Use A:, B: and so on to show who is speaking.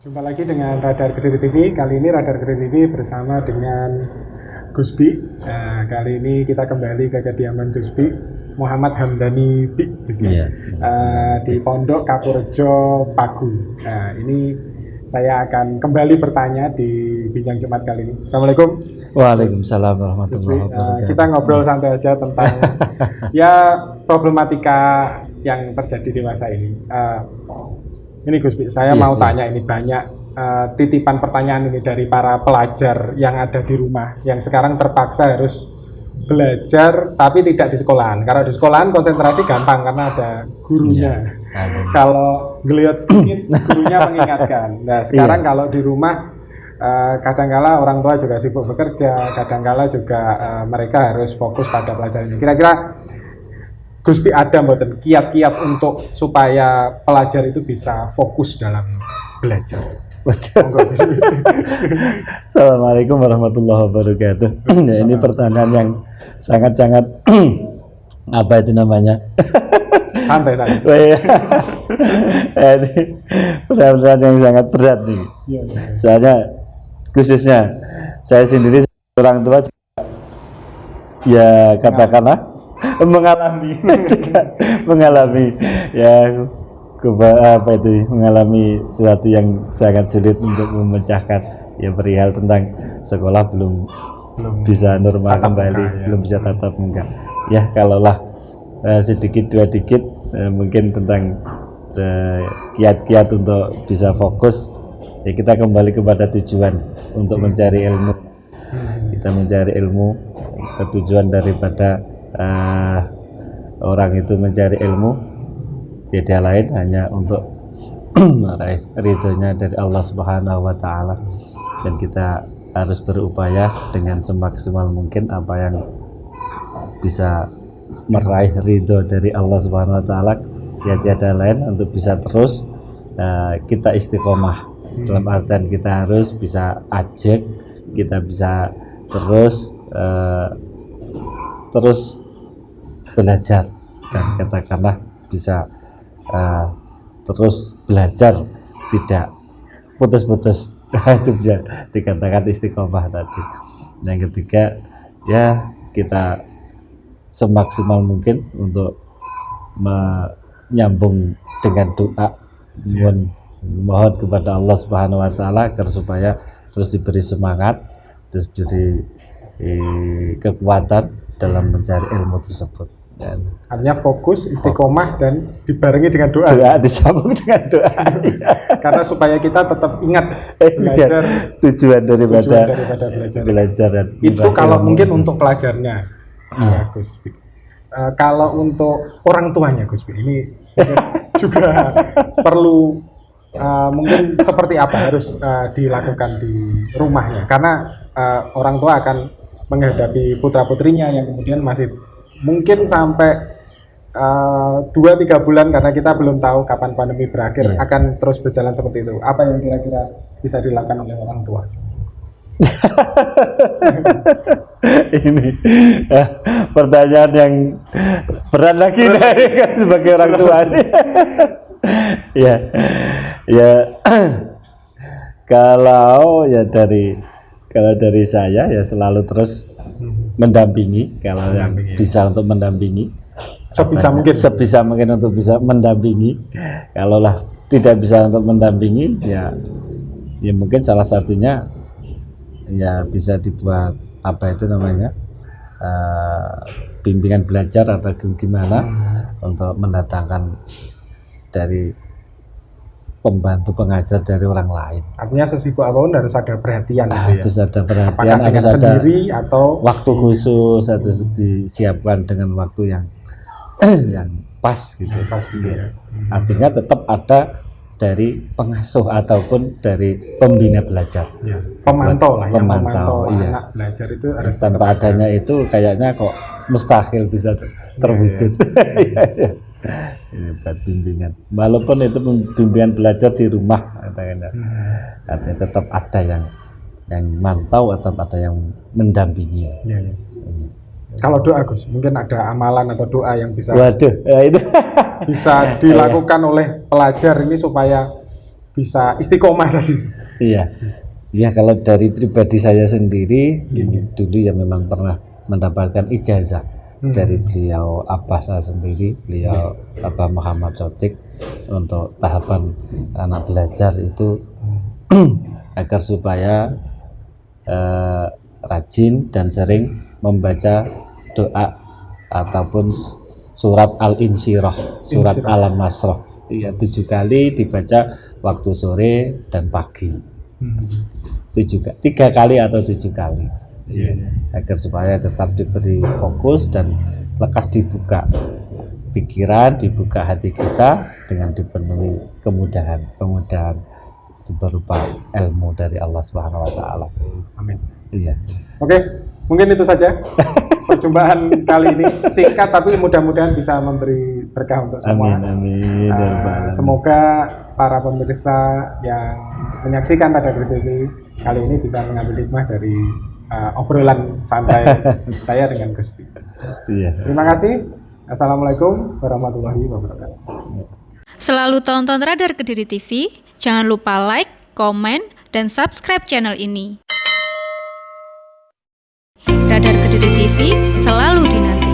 A: Jumpa lagi dengan Radar Kediri TV. Kali ini Radar Kediri TV bersama dengan Gusbi. Kali ini kita kembali ke kediaman Gusbi Muhammad Hamdani Bik di Pondok Kapurjo Pagu. Ini saya akan kembali bertanya di Bincang Jumat kali ini. Assalamualaikum.
B: Waalaikumsalam warahmatullahi wabarakatuh.
A: Kita ngobrol santai aja tentang problematika yang terjadi di masa ini. Ini Gusbi, saya mau tanya ini banyak titipan pertanyaan ini dari para pelajar yang ada di rumah yang sekarang terpaksa harus belajar tapi tidak di sekolahan. Kalau di sekolahan konsentrasi gampang karena ada gurunya. Kalau ngelihat sedikit gurunya mengingatkan. Nah sekarang kalau di rumah kadangkala orang tua juga sibuk bekerja, kadangkala juga mereka harus fokus pada pelajaran ini. Kira-kira Gusbi ada mboten kiat-kiat untuk supaya pelajar itu bisa fokus dalam belajar?
B: Assalamualaikum warahmatullahi wabarakatuh. Ini pertanyaan yang sangat-sangat apa itu namanya?
A: Santai.
B: Ini pertanyaan yang sangat berat nih. Soalnya khususnya saya sendiri orang tua ya katakanlah mengalami ya mengalami sesuatu yang sangat sulit untuk memecahkan ya perihal tentang sekolah belum bisa normal kembali, belum bisa tatap muka ya. Kalaulah sedikit dua dikit mungkin tentang kiat-kiat untuk bisa fokus ya, kita kembali kepada tujuan untuk mencari ilmu. Kita mencari ilmu, tujuan daripada orang itu mencari ilmu tidak lain hanya untuk meraih ridhonya dari Allah Subhanahu wa Ta'ala, dan kita harus berupaya dengan semaksimal mungkin apa yang bisa meraih ridho dari Allah Subhanahu wa Ta'ala ya, tiada lain untuk bisa terus kita istiqomah. Dalam artian kita harus bisa ajak, kita bisa terus belajar, dan katakanlah bisa terus belajar tidak putus-putus. Itu bisa dikatakan istiqomah tadi. Yang ketiga ya, kita semaksimal mungkin untuk menyambung dengan doa, mohon kepada Allah Subhanahu wa Ta'ala agar supaya terus diberi semangat, terus diberi kekuatan dalam mencari ilmu tersebut.
A: Artinya fokus, istiqomah, dan dibarengi dengan doa.
B: Disambung dengan doa.
A: Karena supaya kita tetap ingat belajar
B: tujuan daripada
A: belajar. Itu kalau mungkin untuk pelajarnya, ya Gusbi. Kalau untuk orang tuanya Gusbi, ini juga perlu mungkin seperti apa harus dilakukan di rumahnya, karena orang tua akan menghadapi putra-putrinya yang kemudian masih mungkin sampai 2-3 bulan, karena kita belum tahu kapan pandemi berakhir, akan terus berjalan seperti itu. Apa yang kira-kira bisa dilakukan oleh orang tua?
B: Ini pertanyaan yang berat lagi sebagai orang tua. ya kalau dari saya ya selalu terus mendampingi, kalau yang bisa untuk mendampingi sebisa mungkin untuk bisa mendampingi. Kalaulah tidak bisa untuk mendampingi ya mungkin salah satunya ya bisa dibuat apa itu namanya bimbingan belajar atau gimana untuk mendatangkan dari pembantu pengajar dari orang lain.
A: Artinya sesibuk apapun harus ada perhatian.
B: Harus ada perhatian,
A: harus ada sendiri atau
B: waktu khusus, harus disiapkan dengan waktu yang pas gitu. Artinya tetap ada dari pengasuh ataupun dari pembina belajar.
A: Pemantau
B: anak
A: belajar itu harus
B: tanpa adanya itu kayaknya kok mustahil bisa terwujud. Ini buat bimbingan, walaupun itu bimbingan belajar di rumah, artinya tetap ada yang mantau atau ada yang mendampingi.
A: Kalau doa Gus, mungkin ada amalan atau doa yang bisa
B: itu
A: bisa dilakukan oleh pelajar ini supaya bisa istiqomah tadi.
B: Iya. Ya kalau dari pribadi saya sendiri dulu ya memang pernah mendapatkan ijazah dari beliau Abah saya sendiri, beliau Abah Muhammad Sotik untuk tahapan anak belajar itu agar supaya rajin dan sering membaca doa ataupun surat Al-Insyirah, surat Al-Masrah. Iya, 7 kali dibaca waktu sore dan pagi. 3 kali atau 7 kali. Agar supaya tetap diberi fokus dan lekas dibuka pikiran, dibuka hati kita dengan dipenuhi kemudahan berupa ilmu dari Allah Subhanahu wa taala.
A: Amin.
B: Iya.
A: Oke, mungkin itu saja perjumpaan kali ini, singkat tapi mudah-mudahan bisa memberi berkah untuk semua.
B: Amin.
A: Semoga para pemirsa yang menyaksikan pada TV kali ini bisa mengambil hikmah dari obrolan santai saya dengan Gus Pi.
B: Iya.
A: Terima kasih. Assalamualaikum warahmatullahi wabarakatuh.
C: Selalu tonton Radar Kediri TV, jangan lupa like, komen, dan subscribe channel ini. Radar Kediri TV selalu dinanti.